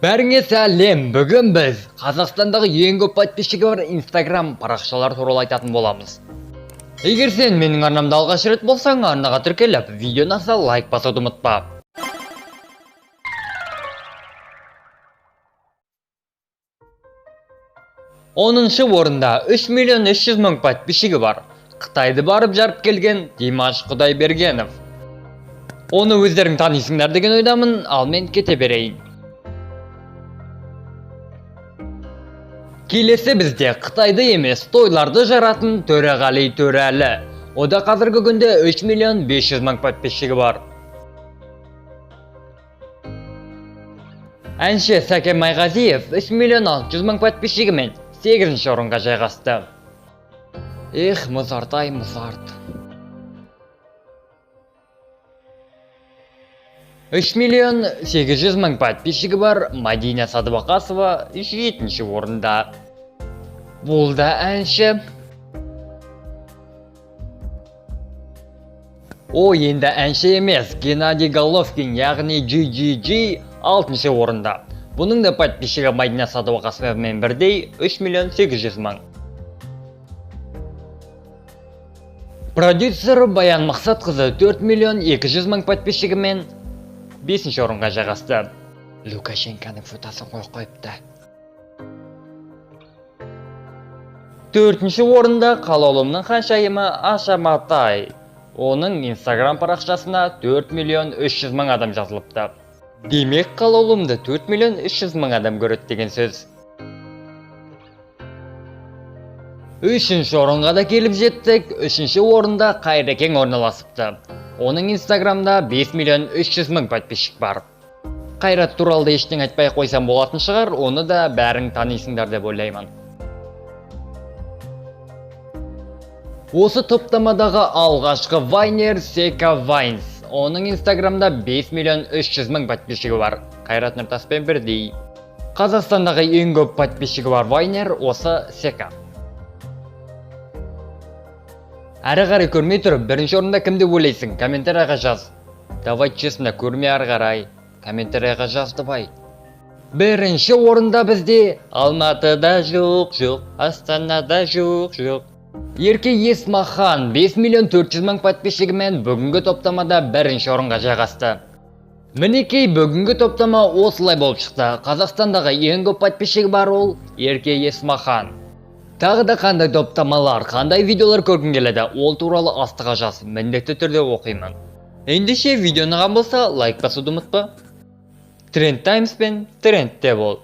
Бәріңе сәлем, бүгін біз Қазақстандағы ең көп подписчигі бар Instagram парақшалар туралы айтатын боламыз. Егер сен менің арнамда алғаш рет болсаң, арнаға тіркеліп, видеоны аса лайк басуды ұмытпа. 10-шы орында 3 миллион 300 мың подписчигі бар. Қытайды барып жарып келген Димаш Құдайбергенов. Оны өздерің танисыңдар деген ойдамын, ал мен кете берейін. Келесі бізде Қытайды емес, тойларды жаратын Төреғали Төрәлі. Ода қазіргі күнде 3 миллион 500 мың подписчигі бар. Әнші Сәкен Майғазиев 3 миллион 600 мың подписчигімен 8-ші орынға жайғасты. Ех, мұзарт-ай, мұзарт. 3 миллион 800 мың подписчигі бар Мадина Садуақасова 7-ші орында. Бұл да әнші. Енді әнші емес, Геннадий Головкин, яғни GGG 6-ші орында. Бұның да подписчигі Мадина Садуақасовамен бірдей 3 миллион 800 мың. Продюсер Баян Мақсатқызы 4 миллион 200 мың подписчигімен 5-ші орынға жайғасты. Лукашенконың фотосын қойыпты. 4-ші орында Қалаулымның ханшайымы Аша Матай. Оның Instagram парақшасына 4 миллион 300 мың адам жазылыпты. Демек, Қалаулымды 4 миллион 300 мың адам көреді деген сөз. 3-ші орынға да келіп жеттік. 3-ші орында Қайрекең орналасыпты. Оның Instagramда 5 миллион 300 мың подписчик бар. Қайрат туралы ештен айтпай қойсам болатын шығар, оны да бәрің танисыңдар деп ойлаймын. Осы топтамадағы алғашқы вайнер Сека Вайнс. Оның Instagramда 5 миллион 300 мың подписчигі бар. Қайрат Нұртаспен бірдей. Қазақстандағы ең көп подписчигі бар вайнер осы Сека. Әрі қарай көрмей тұрып, бірінші орында кімді ойлайсың? Комментарияға жаз. Давай честно, көрмей әрі қарай. Комментарияға жазды бай. Бірінші орында бізде Алматыда жоқ, Астанада жоқ. Ерке Есмахан 5 миллион 400 мың подписчигімен бүгінгі топтамада бірінші орынға жайғасты. Мінекей бүгінгі топтама осылай болып шықты. Қазақстандағы ең көп подписчигі бар ол Ерке Есмахан. Тағы да қандай топтамалар, қандай видеолар көргің келеді, ол туралы астыға жаз, міндетті түрде оқимын. Ендеше видеоны ұнаған болса, лайк басуды ұмытпа. Тренд Таймс пен трендте бол.